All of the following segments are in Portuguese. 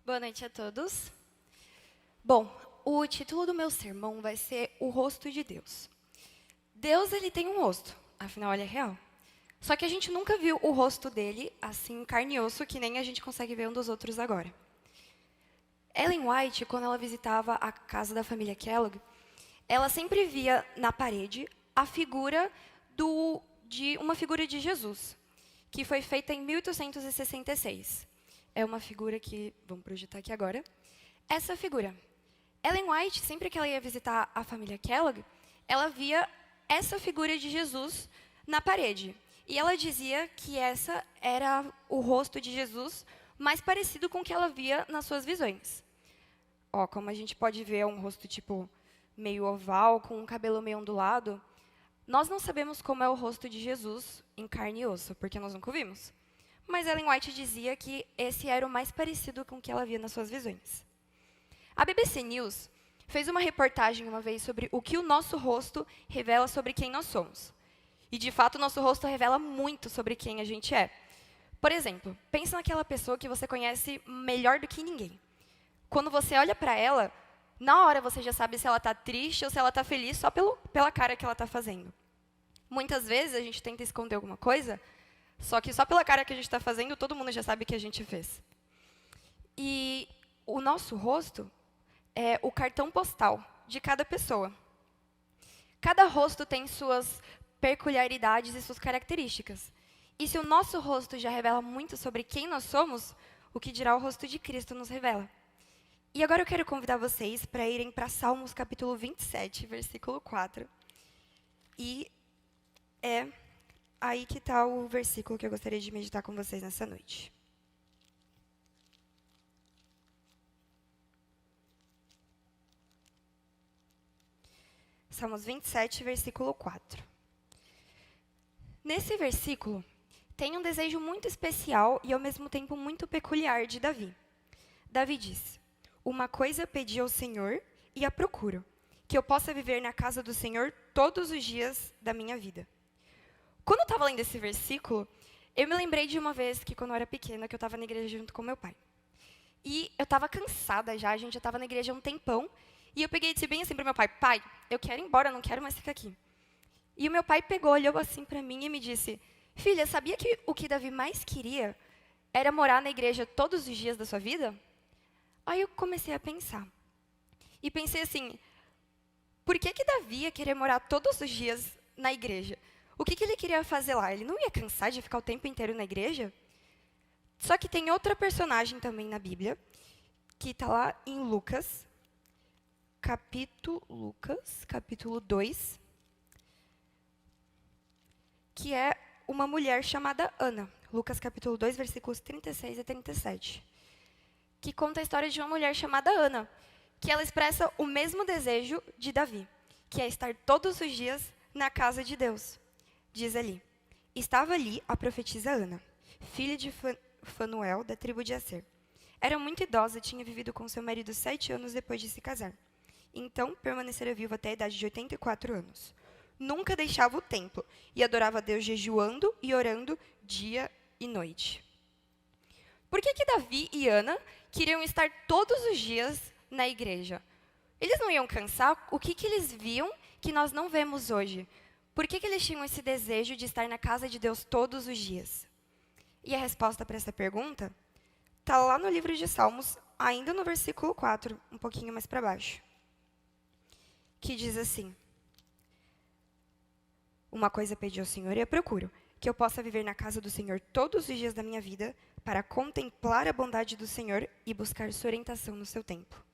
Boa noite a todos. Bom, o título do meu sermão vai ser O Rosto de Deus. Deus, ele tem um rosto, afinal ele é real. Só que a gente nunca viu o rosto dele assim, carne e osso, que nem a gente consegue ver um dos outros agora. Ellen White, quando ela visitava a casa da família Kellogg, ela sempre via na parede a figura de uma figura de Jesus, que foi feita em 1866. É uma figura que, vamos projetar aqui agora. Essa figura. Ellen White, sempre que ela ia visitar a família Kellogg, ela via essa figura de Jesus na parede. E ela dizia que essa era o rosto de Jesus mais parecido com o que ela via nas suas visões. Ó, como a gente pode ver, é um rosto tipo meio oval, com um cabelo meio ondulado. Nós não sabemos como é o rosto de Jesus em carne e osso, porque nós nunca o vimos. Mas Ellen White dizia que esse era o mais parecido com o que ela via nas suas visões. A BBC News fez uma reportagem uma vez sobre o que o nosso rosto revela sobre quem nós somos. E, de fato, o nosso rosto revela muito sobre quem a gente é. Por exemplo, pensa naquela pessoa que você conhece melhor do que ninguém. Quando você olha para ela, na hora você já sabe se ela está triste ou se ela está feliz só pela cara que ela está fazendo. Muitas vezes a gente tenta esconder alguma coisa, só que só pela cara que a gente está fazendo, todo mundo já sabe que a gente fez. E o nosso rosto é o cartão postal de cada pessoa. Cada rosto tem suas peculiaridades e suas características. E se o nosso rosto já revela muito sobre quem nós somos, o que dirá o rosto de Cristo nos revela. E agora eu quero convidar vocês para irem para Salmos capítulo 27, versículo 4. E é aí que está o versículo que eu gostaria de meditar com vocês nessa noite. Salmos 27, versículo 4. Nesse versículo, tem um desejo muito especial e, ao mesmo tempo, muito peculiar de Davi. Davi diz: "Uma coisa pedi ao Senhor e a procuro, que eu possa viver na casa do Senhor todos os dias da minha vida." Quando eu estava lendo esse versículo, eu me lembrei de uma vez que, quando eu era pequena, que eu estava na igreja junto com meu pai. E eu estava cansada já, a gente já estava na igreja há um tempão, e eu peguei e disse bem assim para meu pai: "Pai, eu quero ir embora, eu não quero mais ficar aqui." E o meu pai pegou, olhou assim para mim e me disse: "Filha, sabia que o que Davi mais queria era morar na igreja todos os dias da sua vida?" Aí eu comecei a pensar. E pensei assim: por que Davi ia querer morar todos os dias na igreja? O que ele queria fazer lá? Ele não ia cansar de ficar o tempo inteiro na igreja? Só que tem outra personagem também na Bíblia, que está lá em Lucas, capítulo 2, que é uma mulher chamada Ana. Lucas capítulo 2, versículos 36 a 37. Que conta a história de uma mulher chamada Ana, que ela expressa o mesmo desejo de Davi, que é estar todos os dias na casa de Deus. Diz ali: "Estava ali a profetisa Ana, filha de Fanuel, da tribo de Aser. Era muito idosa e tinha vivido com seu marido 7 anos depois de se casar. Então, permanecera viúva até a idade de 84 anos. Nunca deixava o templo e adorava a Deus jejuando e orando dia e noite." Por que Davi e Ana queriam estar todos os dias na igreja? Eles não iam cansar? O que eles viam que nós não vemos hoje? Por que eles tinham esse desejo de estar na casa de Deus todos os dias? E a resposta para essa pergunta está lá no livro de Salmos, ainda no versículo 4, um pouquinho mais para baixo, que diz assim: "Uma coisa pedi ao Senhor e a procuro, que eu possa viver na casa do Senhor todos os dias da minha vida, para contemplar a bondade do Senhor e buscar sua orientação no seu templo."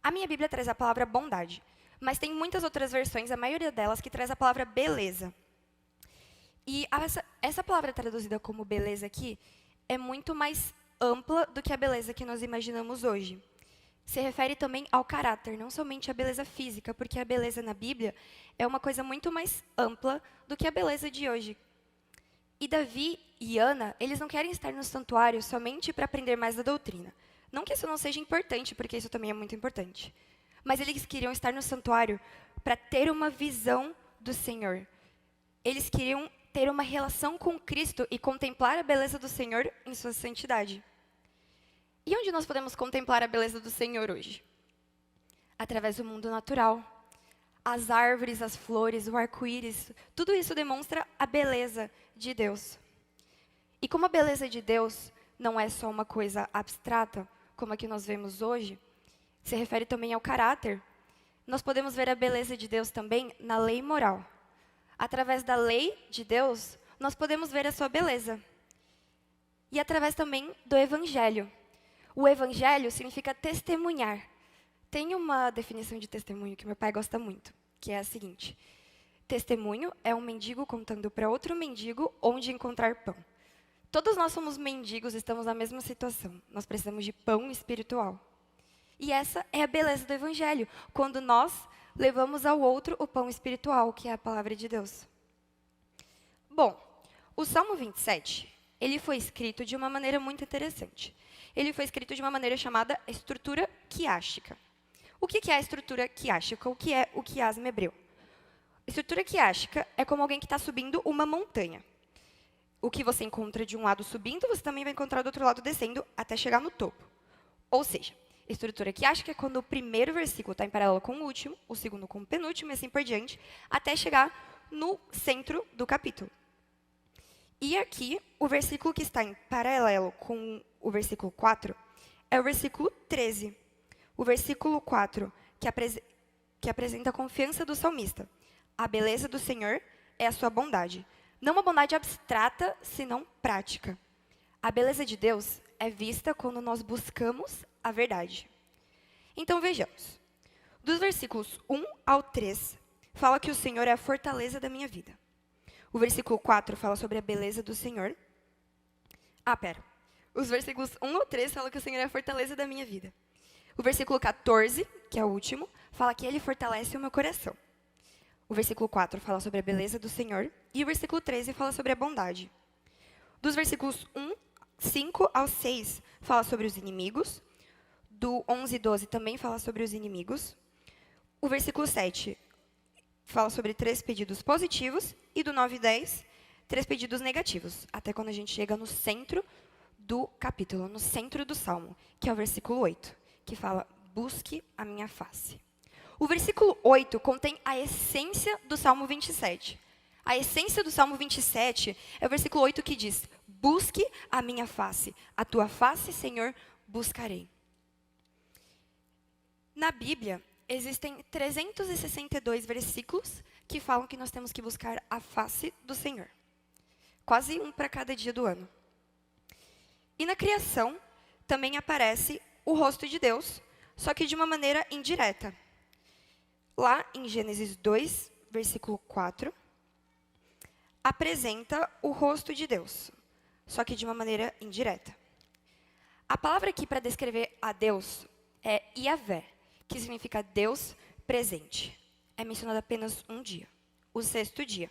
A minha Bíblia traz a palavra bondade, mas tem muitas outras versões, a maioria delas, que traz a palavra beleza. E essa palavra traduzida como beleza aqui é muito mais ampla do que a beleza que nós imaginamos hoje. Se refere também ao caráter, não somente à beleza física, porque a beleza na Bíblia é uma coisa muito mais ampla do que a beleza de hoje. E Davi e Ana, eles não querem estar no santuário somente para aprender mais da doutrina. Não que isso não seja importante, porque isso também é muito importante. Mas eles queriam estar no santuário para ter uma visão do Senhor. Eles queriam ter uma relação com Cristo e contemplar a beleza do Senhor em sua santidade. E onde nós podemos contemplar a beleza do Senhor hoje? Através do mundo natural. As árvores, as flores, o arco-íris, tudo isso demonstra a beleza de Deus. E como a beleza de Deus não é só uma coisa abstrata, como a que nós vemos hoje, se refere também ao caráter, nós podemos ver a beleza de Deus também na lei moral. Através da lei de Deus, nós podemos ver a sua beleza. E através também do evangelho. O evangelho significa testemunhar. Tem uma definição de testemunho que meu pai gosta muito, que é a seguinte: testemunho é um mendigo contando para outro mendigo onde encontrar pão. Todos nós somos mendigos, estamos na mesma situação. Nós precisamos de pão espiritual. E essa é a beleza do evangelho, quando nós levamos ao outro o pão espiritual, que é a palavra de Deus. Bom, o Salmo 27, ele foi escrito de uma maneira muito interessante. Ele foi escrito de uma maneira chamada estrutura quiástica. O que é a estrutura quiástica? O que é o quiasmo hebreu? Estrutura quiástica é como alguém que está subindo uma montanha. O que você encontra de um lado subindo, você também vai encontrar do outro lado descendo até chegar no topo. Ou seja, estrutura quiástica é quando o primeiro versículo está em paralelo com o último, o segundo com o penúltimo e assim por diante, até chegar no centro do capítulo. E aqui, o versículo que está em paralelo com o versículo 4 é o versículo 13. O versículo 4, que apresenta a confiança do salmista. A beleza do Senhor é a sua bondade. Não uma bondade abstrata, senão prática. A beleza de Deus é vista quando nós buscamos a verdade. Então vejamos. Dos versículos 1 ao 3, fala que o Senhor é a fortaleza da minha vida. O versículo 4 fala sobre a beleza do Senhor. Os versículos 1 ao 3 falam que o Senhor é a fortaleza da minha vida. O versículo 14, que é o último, fala que ele fortalece o meu coração. O versículo 4 fala sobre a beleza do Senhor. E o versículo 13 fala sobre a bondade. Dos versículos 5 ao 6, fala sobre os inimigos. Do 11 e 12 também fala sobre os inimigos. O versículo 7 fala sobre 3 pedidos positivos. E do 9 e 10, 3 pedidos negativos. Até quando a gente chega no centro do capítulo, no centro do Salmo, que é o versículo 8, que fala, busque a minha face. O versículo 8 contém a essência do Salmo 27. A essência do Salmo 27 é o versículo 8 que diz, busque a minha face, a tua face, Senhor, buscarei. Na Bíblia, existem 362 versículos que falam que nós temos que buscar a face do Senhor. Quase um para cada dia do ano. E na criação, também aparece o rosto de Deus, só que de uma maneira indireta. Lá em Gênesis 2, versículo 4, apresenta o rosto de Deus, só que de uma maneira indireta. A palavra aqui para descrever a Deus é Yahvé, que significa Deus presente. É mencionado apenas um dia, o 6º dia.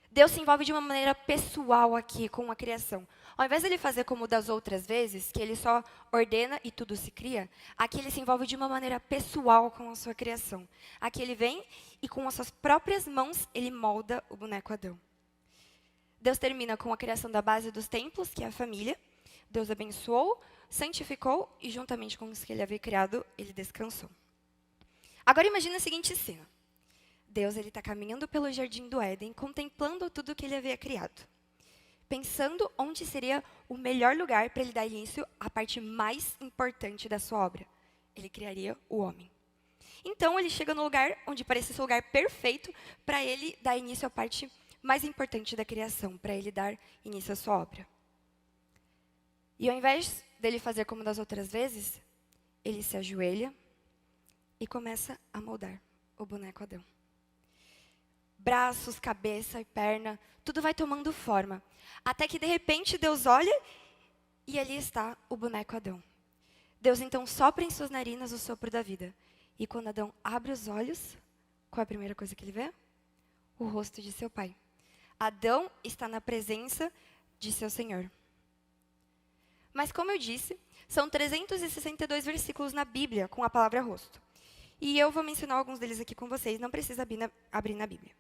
Deus se envolve de uma maneira pessoal aqui com a criação. Ao invés de ele fazer como das outras vezes, que ele só ordena e tudo se cria, aqui ele se envolve de uma maneira pessoal com a sua criação. Aqui ele vem e com as suas próprias mãos ele molda o boneco Adão. Deus termina com a criação da base dos templos, que é a família. Deus abençoou, santificou e juntamente com os que ele havia criado, ele descansou. Agora imagina a seguinte cena. Deus está caminhando pelo jardim do Éden, contemplando tudo que ele havia criado. Pensando onde seria o melhor lugar para ele dar início à parte mais importante da sua obra. Ele criaria o homem. Então, ele chega no lugar onde parece ser o lugar perfeito para ele dar início à parte mais importante da criação, para ele dar início à sua obra. E ao invés dele fazer como das outras vezes, ele se ajoelha e começa a moldar o boneco Adão. Braços, cabeça e perna, tudo vai tomando forma. Até que, de repente, Deus olha e ali está o boneco Adão. Deus, então, sopra em suas narinas o sopro da vida. E quando Adão abre os olhos, qual é a primeira coisa que ele vê? O rosto de seu pai. Adão está na presença de seu Senhor. Mas, como eu disse, são 362 versículos na Bíblia com a palavra rosto. E eu vou mencionar alguns deles aqui com vocês, não precisa abrir na Bíblia.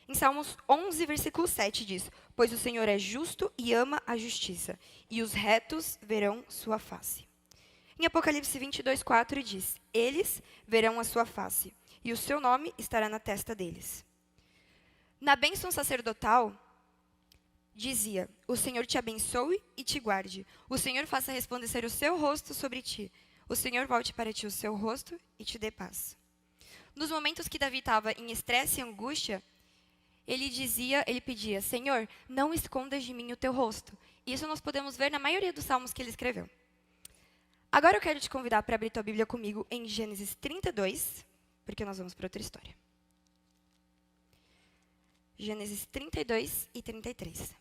Em Salmos 11, versículo 7 diz, pois o Senhor é justo e ama a justiça, e os retos verão sua face. Em Apocalipse 22:4 diz: eles verão a sua face, e o seu nome estará na testa deles. Na bênção sacerdotal, dizia: o Senhor te abençoe e te guarde. O Senhor faça resplandecer o seu rosto sobre ti. O Senhor volte para ti o seu rosto e te dê paz. Nos momentos que Davi estava em estresse e angústia, ele pedia: Senhor, não escondas de mim o teu rosto. Isso nós podemos ver na maioria dos salmos que ele escreveu. Agora eu quero te convidar para abrir tua Bíblia comigo em Gênesis 32, porque nós vamos para outra história. Gênesis 32 e 33.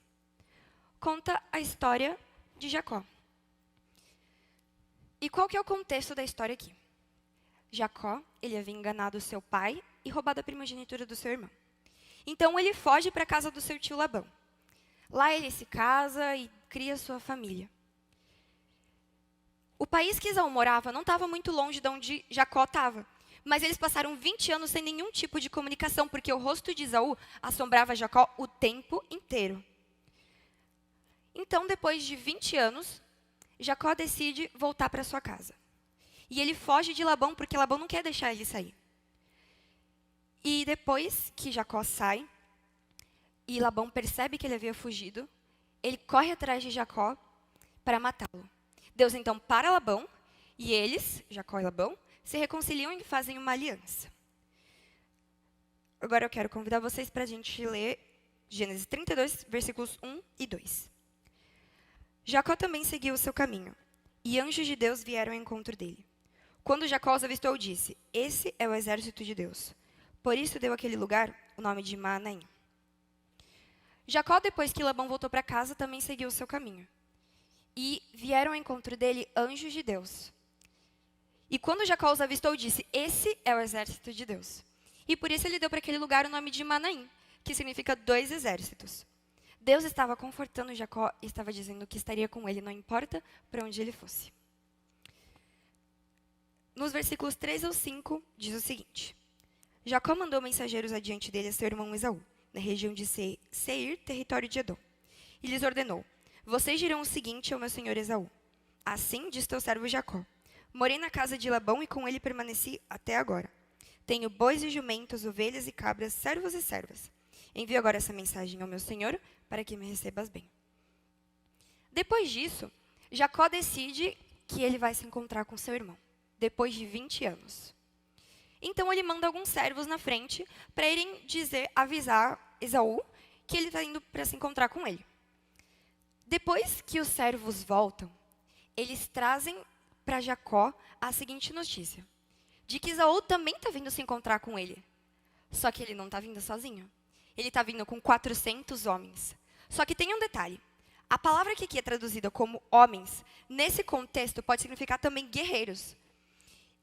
Conta a história de Jacó. E qual que é o contexto da história aqui? Jacó, ele havia enganado seu pai e roubado a primogenitura do seu irmão. Então ele foge para a casa do seu tio Labão. Lá ele se casa e cria sua família. O país que Esaú morava não estava muito longe de onde Jacó estava. Mas eles passaram 20 anos sem nenhum tipo de comunicação, porque o rosto de Esaú assombrava Jacó o tempo inteiro. Então, depois de 20 anos, Jacó decide voltar para sua casa. E ele foge de Labão, porque Labão não quer deixar ele sair. E depois que Jacó sai, e Labão percebe que ele havia fugido, ele corre atrás de Jacó para matá-lo. Deus então para Labão, e eles, Jacó e Labão, se reconciliam e fazem uma aliança. Agora eu quero convidar vocês para a gente ler Gênesis 32, versículos 1 e 2. Jacó também seguiu o seu caminho, e anjos de Deus vieram ao encontro dele. Quando Jacó os avistou, disse: esse é o exército de Deus. Por isso deu àquele lugar o nome de Maanaim. Jacó, depois que Labão voltou para casa, também seguiu o seu caminho. E vieram ao encontro dele anjos de Deus. E quando Jacó os avistou, disse: esse é o exército de Deus. E por isso ele deu para aquele lugar o nome de Maanaim, que significa 2 exércitos. Deus estava confortando Jacó e estava dizendo que estaria com ele, não importa para onde ele fosse. Nos versículos 3 ao 5, diz o seguinte: Jacó mandou mensageiros adiante dele a seu irmão Esaú, na região de Seir, território de Edom. E lhes ordenou: vocês dirão o seguinte ao meu senhor Esaú: assim diz teu servo Jacó: morei na casa de Labão e com ele permaneci até agora. Tenho bois e jumentos, ovelhas e cabras, servos e servas. Envio agora essa mensagem ao meu senhor para que me recebas bem. Depois disso, Jacó decide que ele vai se encontrar com seu irmão, depois de 20 anos. Então ele manda alguns servos na frente para irem avisar Esaú que ele está indo para se encontrar com ele. Depois que os servos voltam, eles trazem para Jacó a seguinte notícia: de que Esaú também está vindo se encontrar com ele. Só que ele não está vindo sozinho. Ele está vindo com 400 homens. Só que tem um detalhe. A palavra que aqui é traduzida como homens, nesse contexto pode significar também guerreiros.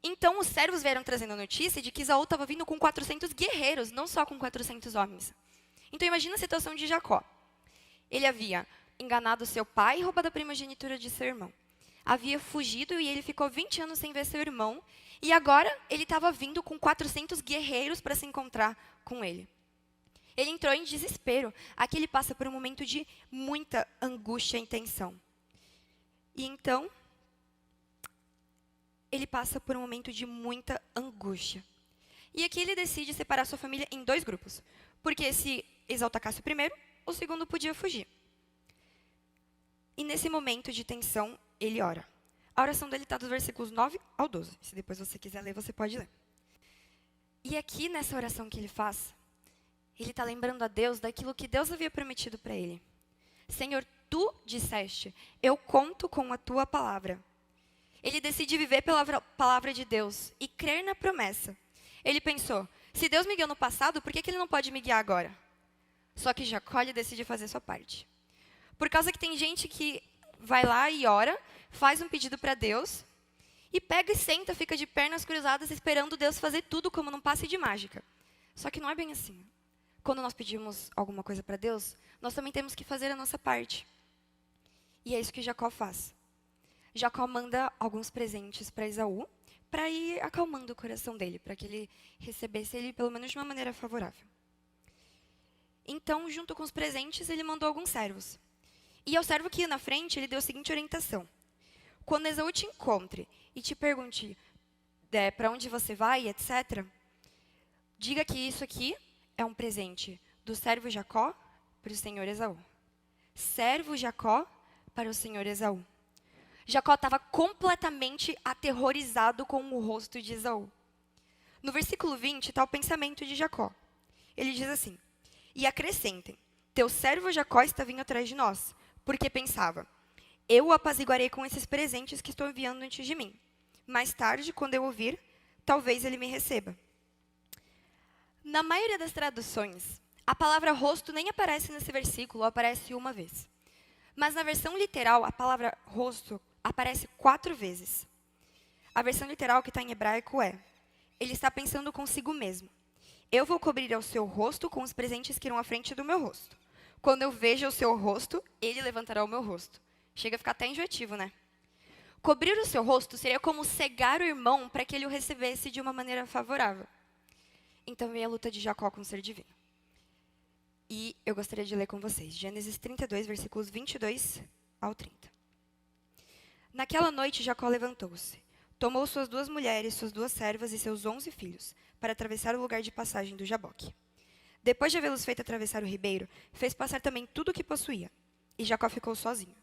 Então os servos vieram trazendo a notícia de que Esaú estava vindo com 400 guerreiros, não só com 400 homens. Então imagina a situação de Jacó. Ele havia enganado seu pai e roubado a primogenitura de seu irmão. Havia fugido e ele ficou 20 anos sem ver seu irmão. E agora ele estava vindo com 400 guerreiros para se encontrar com ele. Ele entrou em desespero. Aqui ele passa por um momento de muita angústia e tensão. E então, ele passa por um momento de muita angústia. E aqui ele decide separar sua família em 2 grupos. Porque se Esaú atacasse o primeiro, o segundo podia fugir. E nesse momento de tensão, ele ora. A oração dele está dos versículos 9 ao 12. Se depois você quiser ler, você pode ler. E aqui, nessa oração que ele faz, ele está lembrando a Deus daquilo que Deus havia prometido para ele. Senhor, tu disseste, eu conto com a tua palavra. Ele decide viver pela palavra de Deus e crer na promessa. Ele pensou: se Deus me guiou no passado, por que ele não pode me guiar agora? Só que Jacó decide fazer sua parte. Por causa que tem gente que vai lá e ora, faz um pedido para Deus, e pega e senta, fica de pernas cruzadas, esperando Deus fazer tudo como num passe de mágica. Só que não é bem assim. Quando nós pedimos alguma coisa para Deus, nós também temos que fazer a nossa parte. E é isso que Jacó faz. Jacó manda alguns presentes para Esaú, para ir acalmando o coração dele, para que ele recebesse ele pelo menos de uma maneira favorável. Então, junto com os presentes, ele mandou alguns servos. E ao servo que ia na frente, ele deu a seguinte orientação: Quando Esaú te encontre e te pergunte para onde você vai, etc., diga que isso aqui é um presente do servo Jacó para o senhor Esaú. Servo Jacó para o senhor Esaú. Jacó estava completamente aterrorizado com o rosto de Esaú. No versículo 20 está o pensamento de Jacó. Ele diz assim: e acrescentem, teu servo Jacó está vindo atrás de nós, porque pensava, eu o apaziguarei com esses presentes que estou enviando antes de mim. Mais tarde, quando eu ouvir, talvez ele me receba. Na maioria das traduções, a palavra rosto nem aparece nesse versículo, aparece uma vez. Mas na versão literal, a palavra rosto aparece 4 vezes. A versão literal que está em hebraico é: ele está pensando consigo mesmo. Eu vou cobrir o seu rosto com os presentes que irão à frente do meu rosto. Quando eu veja o seu rosto, ele levantará o meu rosto. Chega a ficar até enjoativo, né? Cobrir o seu rosto seria como cegar o irmão para que ele o recebesse de uma maneira favorável. Então vem a luta de Jacó com o ser divino. E eu gostaria de ler com vocês. Gênesis 32, versículos 22 ao 30. Naquela noite Jacó levantou-se, tomou suas 2 mulheres, suas 2 servas e seus 11 filhos, para atravessar o lugar de passagem do Jaboque. Depois de havê-los feito atravessar o ribeiro, fez passar também tudo o que possuía. E Jacó ficou sozinho.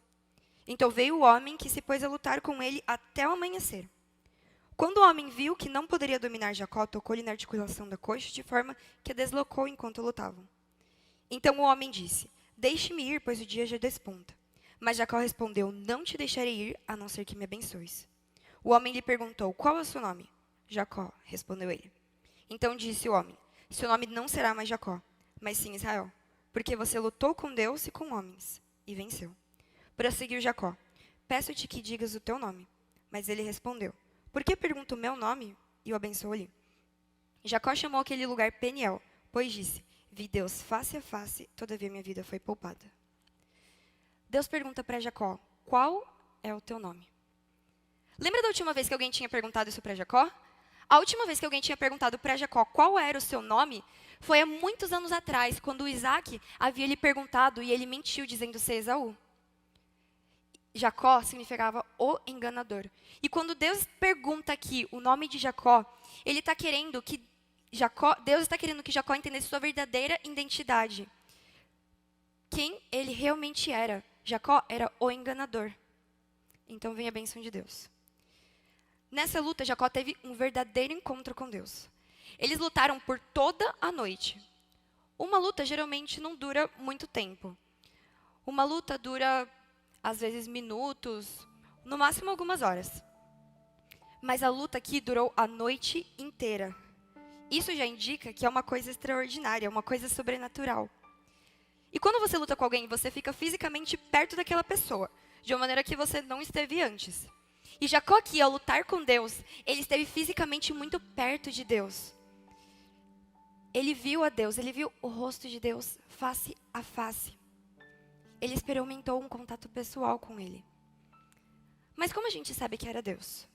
Então veio o homem que se pôs a lutar com ele até o amanhecer. Quando o homem viu que não poderia dominar Jacó, tocou-lhe na articulação da coxa, de forma que a deslocou enquanto lutavam. Então o homem disse, deixe-me ir, pois o dia já desponta. Mas Jacó respondeu, não te deixarei ir, a não ser que me abençoes. O homem lhe perguntou, qual é o seu nome? Jacó, respondeu ele. Então disse o homem, seu nome não será mais Jacó, mas sim Israel, porque você lutou com Deus e com homens, e venceu. Prosseguiu Jacó, peço-te que digas o teu nome. Mas ele respondeu, por que pergunta o meu nome? E o abençoou-lhe. Jacó chamou aquele lugar Peniel, pois disse, vi Deus face a face, todavia minha vida foi poupada. Deus pergunta para Jacó, qual é o teu nome? Lembra da última vez que alguém tinha perguntado isso para Jacó? A última vez que alguém tinha perguntado para Jacó qual era o seu nome, foi há muitos anos atrás, quando Isaac havia lhe perguntado e ele mentiu dizendo ser Esaú. Jacó significava o enganador. E quando Deus pergunta aqui o nome de Jacó, ele está querendo que Deus está querendo que Jacó entendesse sua verdadeira identidade. Quem ele realmente era. Jacó era o enganador. Então vem a bênção de Deus. Nessa luta, Jacó teve um verdadeiro encontro com Deus. Eles lutaram por toda a noite. Uma luta geralmente não dura muito tempo. Uma luta dura, às vezes, minutos, no máximo algumas horas. Mas a luta aqui durou a noite inteira. Isso já indica que é uma coisa extraordinária, uma coisa sobrenatural. E quando você luta com alguém, você fica fisicamente perto daquela pessoa, de uma maneira que você não esteve antes. E Jacó aqui, ao lutar com Deus, ele esteve fisicamente muito perto de Deus. Ele viu a Deus, ele viu o rosto de Deus face a face. Ele experimentou um contato pessoal com ele. Mas como a gente sabe que era Deus?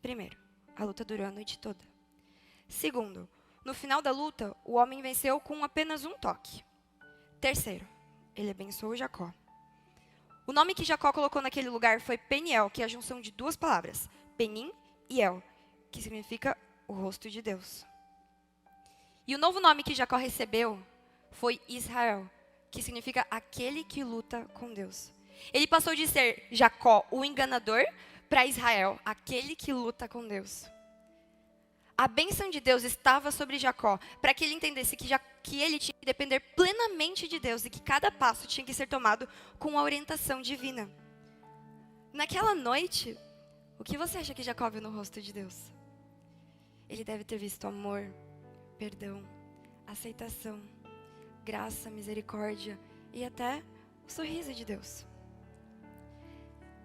Primeiro, a luta durou a noite toda. Segundo, no final da luta, o homem venceu com apenas um toque. Terceiro, ele abençoou Jacó. O nome que Jacó colocou naquele lugar foi Peniel, que é a junção de 2 palavras, Penim e El, que significa o rosto de Deus. E o novo nome que Jacó recebeu foi Israel, que significa aquele que luta com Deus. Ele passou de ser Jacó, o enganador, para Israel, aquele que luta com Deus. A bênção de Deus estava sobre Jacó, para que ele entendesse que ele tinha que depender plenamente de Deus e que cada passo tinha que ser tomado com a orientação divina. Naquela noite, o que você acha que Jacó viu no rosto de Deus? Ele deve ter visto amor, perdão, aceitação, graça, misericórdia e até o sorriso de Deus.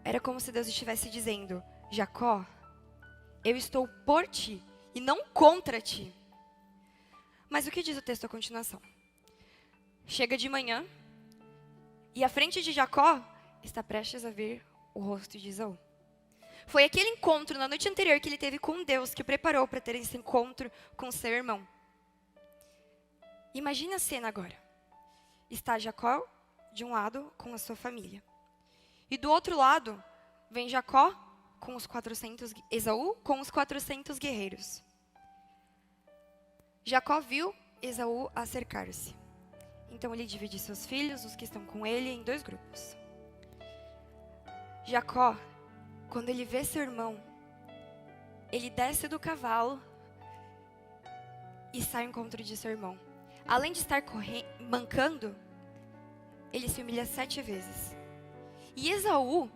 Era como se Deus estivesse dizendo, Jacó, eu estou por ti e não contra ti. Mas o que diz o texto à continuação? Chega de manhã e à frente de Jacó está prestes a vir o rosto de Esaú. Foi aquele encontro na noite anterior que ele teve com Deus que o preparou para ter esse encontro com seu irmão. Imagina a cena agora. Está Jacó de um lado com a sua família. E do outro lado, vem Jacó com os 400, Esaú com os 400 guerreiros. Jacó viu Esaú acercar-se. Então ele divide seus filhos, os que estão com ele, em 2 grupos. Jacó, quando ele vê seu irmão, ele desce do cavalo e sai ao encontro de seu irmão. Além de estar mancando, ele se humilha 7 vezes. E Esaú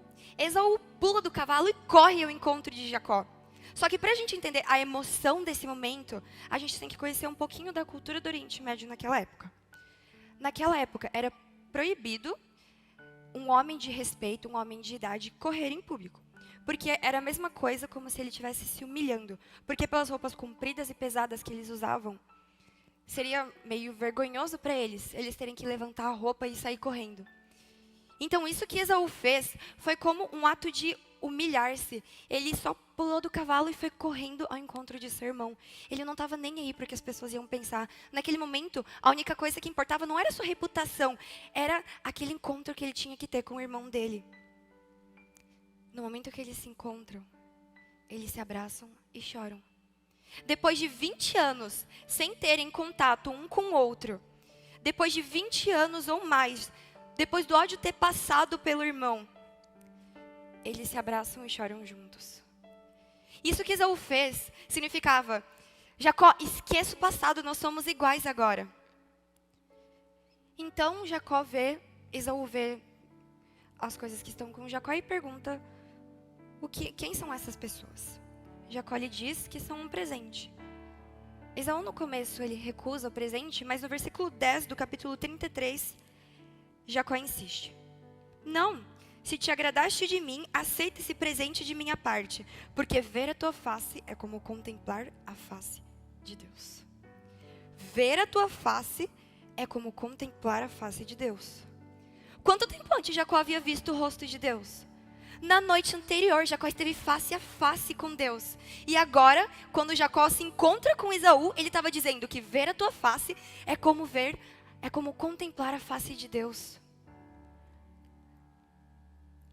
pula do cavalo e corre ao encontro de Jacó. Só que para a gente entender a emoção desse momento, a gente tem que conhecer um pouquinho da cultura do Oriente Médio naquela época. Naquela época era proibido um homem de respeito, um homem de idade, correr em público. Porque era a mesma coisa como se ele estivesse se humilhando. Porque pelas roupas compridas e pesadas que eles usavam, seria meio vergonhoso para eles terem que levantar a roupa e sair correndo. Então isso que Esaú fez foi como um ato de humilhar-se. Ele só pulou do cavalo e foi correndo ao encontro de seu irmão. Ele não estava nem aí para o que as pessoas iam pensar. Naquele momento, a única coisa que importava não era a sua reputação, era aquele encontro que ele tinha que ter com o irmão dele. No momento que eles se encontram, eles se abraçam e choram. Depois de 20 anos sem terem contato um com o outro, depois de 20 anos ou mais, depois do ódio ter passado pelo irmão, eles se abraçam e choram juntos. Isso que Esaú fez significava: Jacó, esqueça o passado, nós somos iguais agora. Então Esaú vê as coisas que estão com Jacó e pergunta quem são essas pessoas. Jacó lhe diz que são um presente. Esaú no começo ele recusa o presente, mas no versículo 10 do capítulo 33, Jacó insiste: não, se te agradaste de mim, aceita esse presente de minha parte, porque ver a tua face é como contemplar a face de Deus. Ver a tua face é como contemplar a face de Deus. Quanto tempo antes Jacó havia visto o rosto de Deus? Na noite anterior, Jacó esteve face a face com Deus. E agora, quando Jacó se encontra com Esaú, ele estava dizendo que ver a tua face é como contemplar a face de Deus.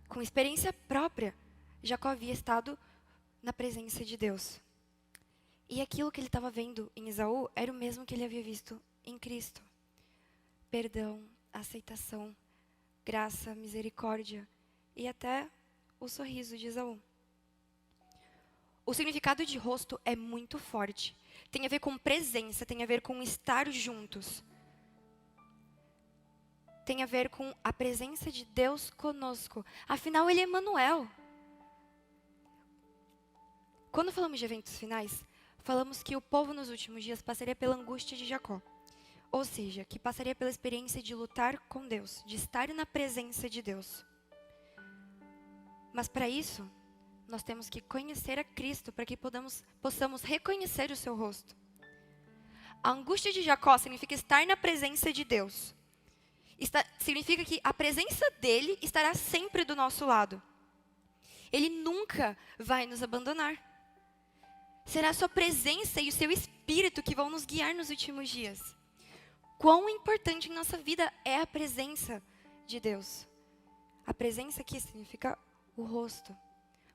Com experiência própria, Jacó havia estado na presença de Deus. E aquilo que ele estava vendo em Esaú era o mesmo que ele havia visto em Cristo. Perdão, aceitação, graça, misericórdia e até o sorriso de Esaú. O significado de rosto é muito forte. Tem a ver com presença, tem a ver com estar juntos. Tem a ver com a presença de Deus conosco. Afinal, Ele é Emmanuel. Quando falamos de eventos finais, falamos que o povo nos últimos dias passaria pela angústia de Jacó. Ou seja, que passaria pela experiência de lutar com Deus, de estar na presença de Deus. Mas para isso, nós temos que conhecer a Cristo para que possamos reconhecer o seu rosto. A angústia de Jacó significa estar na presença de Deus. Significa que a presença dele estará sempre do nosso lado. Ele nunca vai nos abandonar. Será a sua presença e o seu espírito que vão nos guiar nos últimos dias. Quão importante em nossa vida é a presença de Deus. A presença aqui significa o rosto.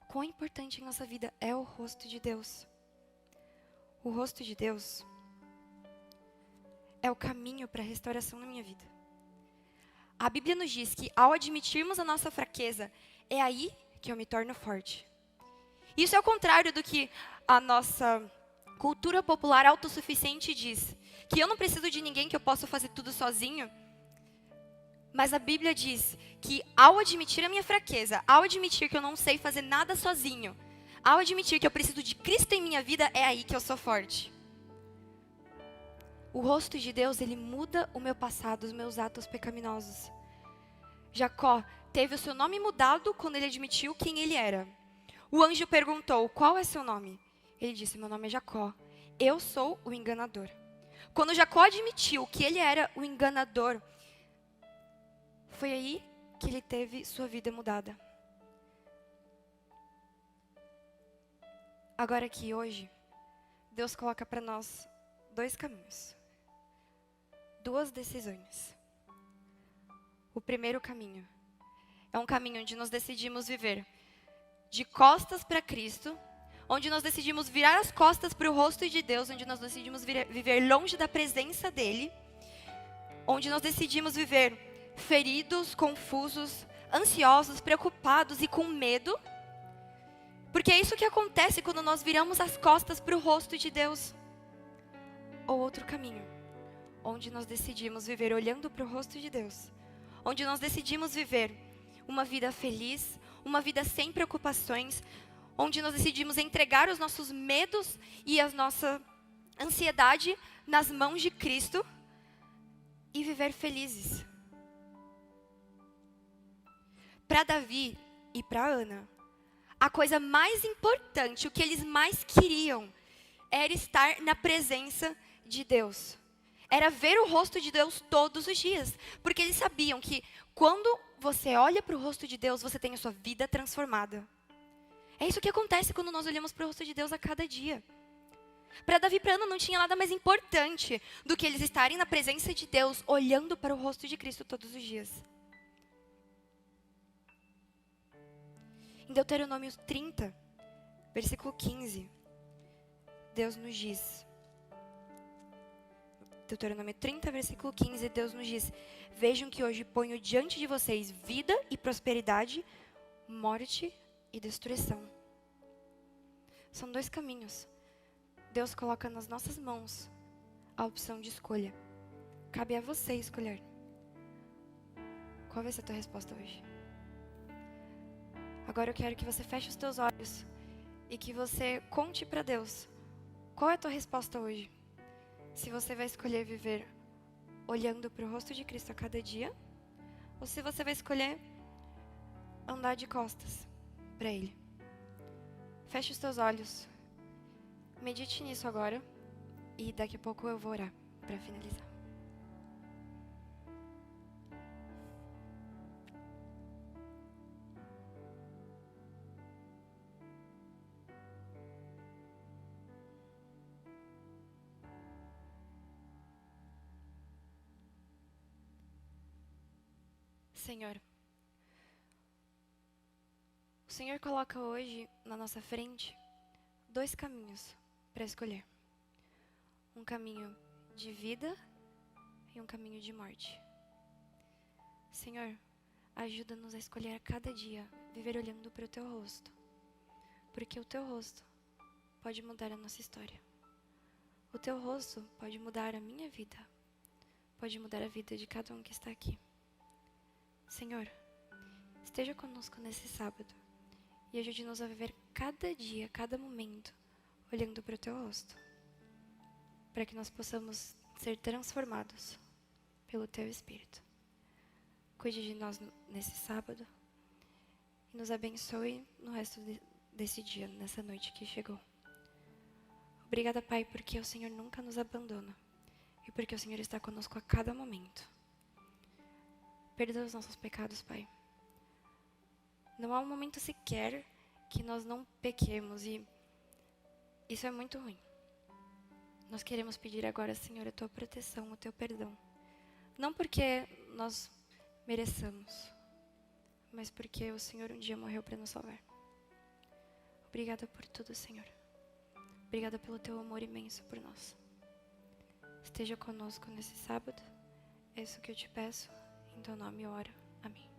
Quão importante em nossa vida é o rosto de Deus. O rosto de Deus é o caminho para a restauração na minha vida. A Bíblia nos diz que ao admitirmos a nossa fraqueza, é aí que eu me torno forte. Isso é o contrário do que a nossa cultura popular autossuficiente diz. Que eu não preciso de ninguém, que eu posso fazer tudo sozinho. Mas a Bíblia diz que ao admitir a minha fraqueza, ao admitir que eu não sei fazer nada sozinho, ao admitir que eu preciso de Cristo em minha vida, é aí que eu sou forte. O rosto de Deus, ele muda o meu passado, os meus atos pecaminosos. Jacó teve o seu nome mudado quando ele admitiu quem ele era. O anjo perguntou: qual é seu nome? Ele disse: meu nome é Jacó. Eu sou o enganador. Quando Jacó admitiu que ele era o enganador, foi aí que ele teve sua vida mudada. Agora aqui hoje, Deus coloca para nós 2 caminhos. 2 decisões. O primeiro caminho é um caminho onde nós decidimos viver de costas para Cristo, onde nós decidimos virar as costas para o rosto de Deus, onde nós decidimos viver longe da presença dEle, onde nós decidimos viver feridos, confusos, ansiosos, preocupados e com medo, porque é isso que acontece quando nós viramos as costas para o rosto de Deus. Ou outro caminho, onde nós decidimos viver olhando para o rosto de Deus, onde nós decidimos viver uma vida feliz, uma vida sem preocupações, onde nós decidimos entregar os nossos medos e a nossa ansiedade nas mãos de Cristo e viver felizes. Para Davi e para Ana, a coisa mais importante, o que eles mais queriam, era estar na presença de Deus. Era ver o rosto de Deus todos os dias. Porque eles sabiam que quando você olha para o rosto de Deus, você tem a sua vida transformada. É isso que acontece quando nós olhamos para o rosto de Deus a cada dia. Para Davi e para Ana não tinha nada mais importante do que eles estarem na presença de Deus, olhando para o rosto de Cristo todos os dias. Em Deuteronômio 30, versículo 15, Deus nos diz... Deuteronômio 30, versículo 15, Deus nos diz: vejam que hoje ponho diante de vocês vida e prosperidade, morte e destruição. São dois caminhos. Deus coloca nas nossas mãos a opção de escolha. Cabe a você escolher. Qual vai ser a tua resposta hoje? Agora eu quero que você feche os teus olhos e que você conte para Deus qual é a tua resposta hoje. Se você vai escolher viver olhando para o rosto de Cristo a cada dia, ou se você vai escolher andar de costas para Ele. Feche os teus olhos, medite nisso agora, e daqui a pouco eu vou orar para finalizar. Senhor, o Senhor coloca hoje na nossa frente dois caminhos para escolher. Um caminho de vida e um caminho de morte. Senhor, ajuda-nos a escolher a cada dia viver olhando para o Teu rosto. Porque o Teu rosto pode mudar a nossa história. O Teu rosto pode mudar a minha vida. Pode mudar a vida de cada um que está aqui. Senhor, esteja conosco nesse sábado e ajude-nos a viver cada dia, cada momento, olhando para o Teu rosto, para que nós possamos ser transformados pelo Teu Espírito. Cuide de nós nesse sábado e nos abençoe no resto desse dia, nessa noite que chegou. Obrigada, Pai, porque o Senhor nunca nos abandona e porque o Senhor está conosco a cada momento. Perdoa os nossos pecados, Pai. Não há um momento sequer que nós não pequemos e isso é muito ruim. Nós queremos pedir agora, Senhor, a Tua proteção, o Teu perdão. Não porque nós mereçamos, mas porque o Senhor um dia morreu para nos salvar. Obrigada por tudo, Senhor. Obrigada pelo Teu amor imenso por nós. Esteja conosco nesse sábado. É isso que eu te peço. Em Teu nome eu oro. Amém.